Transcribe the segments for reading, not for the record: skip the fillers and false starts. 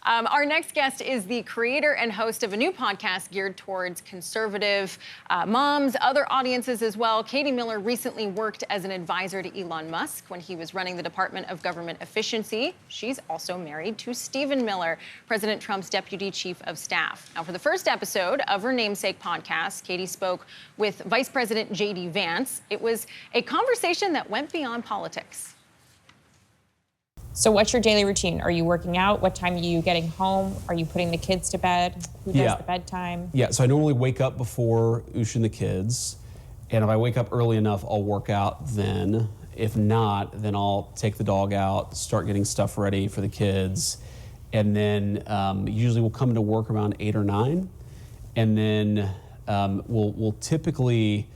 Our next guest is the creator and host of a new podcast geared towards conservative moms, other audiences as well. Katie Miller recently worked as an advisor to Elon Musk when he was running the Department of Government Efficiency. She's also married to Stephen Miller, President Trump's deputy chief of staff. Now, for the first episode of her namesake podcast, Katie spoke with Vice President JD Vance. It was a conversation that went beyond politics. So what's your daily routine? Are you working out? What time are you getting home? Are you putting the kids to bed? Who does the bedtime? Yeah, so I normally wake up before Usha and the kids. And if I wake up early enough, I'll work out then. If not, then I'll take the dog out, start getting stuff ready for the kids. And then usually we'll come to work around 8 or 9. And then we'll typically,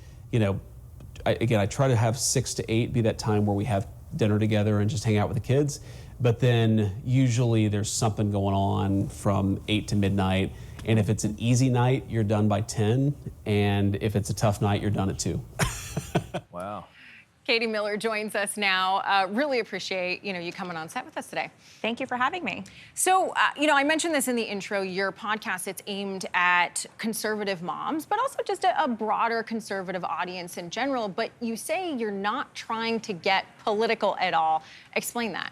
I try to have 6 to 8 be that time where we have dinner together and just hang out with the kids. But then usually there's something going on from 8 to midnight. And if it's an easy night, you're done by 10. And if it's a tough night, you're done at 2. Wow. Katie Miller joins us now. Really appreciate, you coming on set with us today. Thank you for having me. So, I mentioned this in the intro, your podcast, it's aimed at conservative moms, but also just a broader conservative audience in general. But you say you're not trying to get political at all. Explain that.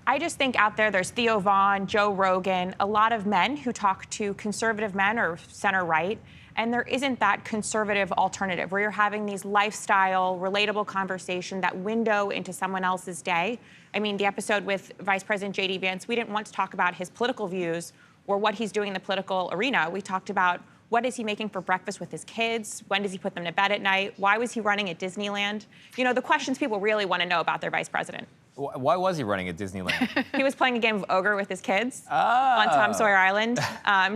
I just think out there's Theo Vaughn, Joe Rogan, a lot of men who talk to conservative men or center-right, and there isn't that conservative alternative where you're having these lifestyle, relatable conversation, that window into someone else's day. I mean, the episode with Vice President JD Vance, we didn't want to talk about his political views or what he's doing in the political arena. We talked about what is he making for breakfast with his kids? When does he put them to bed at night? Why was he running at Disneyland? The questions people really want to know about their vice president. Why was he running at Disneyland? He was playing a game of ogre with his kids on Tom Sawyer Island,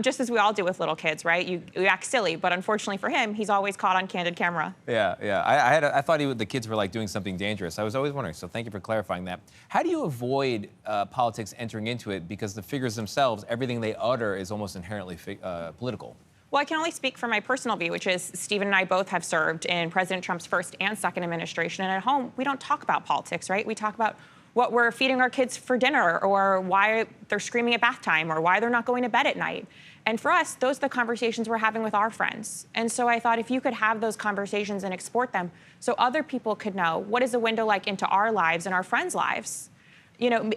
just as we all do with little kids, right? You act silly, but unfortunately for him, he's always caught on candid camera. Yeah. I thought the kids were like doing something dangerous. I was always wondering, so thank you for clarifying that. How do you avoid politics entering into it? Because the figures themselves, everything they utter is almost inherently political. Well, I can only speak from my personal view, which is Stephen and I both have served in President Trump's first and second administration. And at home, we don't talk about politics, right? We talk about what we're feeding our kids for dinner, or why they're screaming at bath time, or why they're not going to bed at night. And for us, those are the conversations we're having with our friends. And so I thought if you could have those conversations and export them so other people could know what is a window like into our lives and our friends' lives,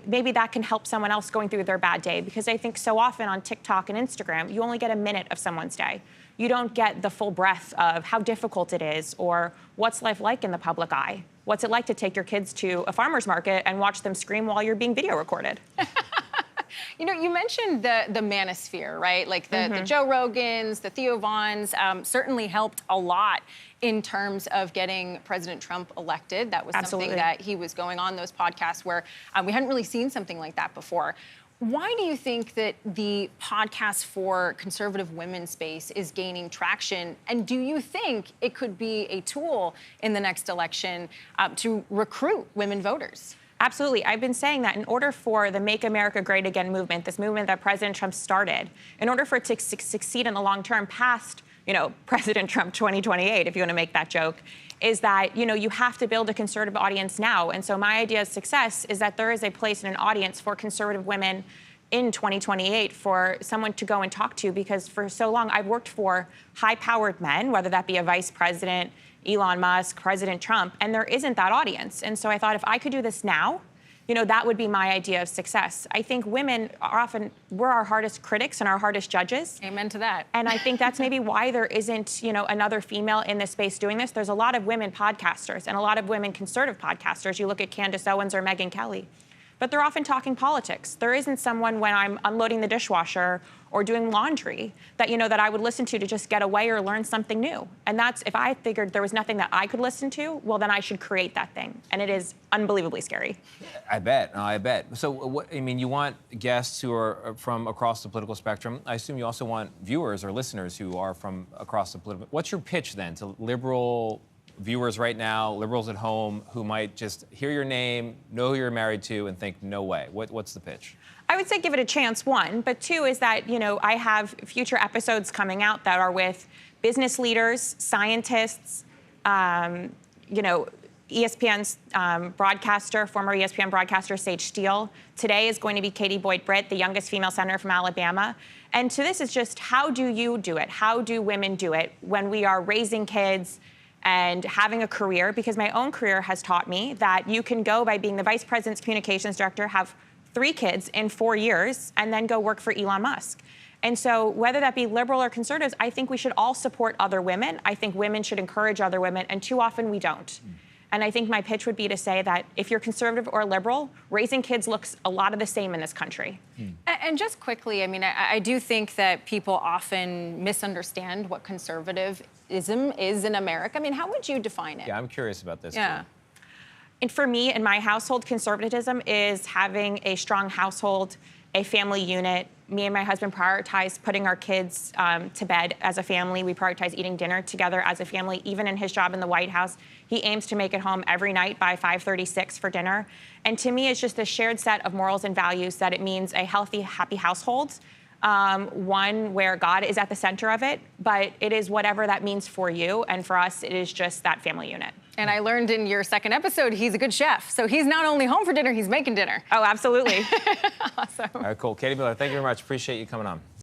maybe that can help someone else going through their bad day. Because I think so often on TikTok and Instagram, you only get a minute of someone's day. You don't get the full breadth of how difficult it is, or what's life like in the public eye. What's it like to take your kids to a farmer's market and watch them scream while you're being video recorded? You mentioned the manosphere, right? Like the Joe Rogans, the Theo Vaughns, certainly helped a lot in terms of getting President Trump elected. That was something that he was going on those podcasts where we hadn't really seen something like that before. Why do you think that the podcast for conservative women space is gaining traction? And do you think it could be a tool in the next election to recruit women voters? Absolutely. I've been saying that in order for the Make America Great Again movement, this movement that President Trump started, in order for it to succeed in the long term past, President Trump 2028, if you want to make that joke, is that, you have to build a conservative audience now. And so my idea of success is that there is a place in an audience for conservative women in 2028 for someone to go and talk to, because for so long I've worked for high-powered men, whether that be a vice president, Elon Musk, President Trump, and there isn't that audience. And so I thought if I could do this now, that would be my idea of success. I think women we're our hardest critics and our hardest judges. Amen to that. And I think that's maybe why there isn't, another female in this space doing this. There's a lot of women podcasters and a lot of women conservative podcasters. You look at Candace Owens or Megyn Kelly, but they're often talking politics. There isn't someone when I'm unloading the dishwasher or doing laundry that, that I would listen to just get away or learn something new. And that's, if I figured there was nothing that I could listen to, well, then I should create that thing. And it is unbelievably scary. I bet. So, you want guests who are from across the political spectrum. I assume you also want viewers or listeners who are from across the political. What's your pitch then to liberal viewers right now, liberals at home, who might just hear your name, know who you're married to, and think, no way? What's the pitch? I would say give it a chance, one. But two is that, I have future episodes coming out that are with business leaders, scientists, ESPN's broadcaster, former ESPN broadcaster Sage Steele. Today is going to be Katie Boyd-Britt, the youngest female senator from Alabama. And to this is just, how do you do it? How do women do it when we are raising kids and having a career? Because my own career has taught me that you can go by being the vice president's communications director, have 3 kids in 4 years, and then go work for Elon Musk. And so whether that be liberal or conservatives, I think we should all support other women. I think women should encourage other women, and too often we don't. And I think my pitch would be to say that if you're conservative or liberal, raising kids looks a lot of the same in this country. And just quickly, I mean, I do think that people often misunderstand what conservatism is in America. I mean, how would you define it? Yeah, I'm curious about this. Yeah. Too. And for me, in my household, conservatism is having a strong household, a family unit. Me and my husband prioritize putting our kids to bed as a family. We prioritize eating dinner together as a family. Even in his job in the White House, he aims to make it home every night by 5:36 for dinner. And to me, it's just a shared set of morals and values that it means a healthy, happy household, one where God is at the center of it, but it is whatever that means for you. And for us, it is just that family unit. And I learned in your second episode, he's a good chef. So he's not only home for dinner, he's making dinner. Oh, absolutely. Awesome. All right, cool. Katie Miller, thank you very much. Appreciate you coming on.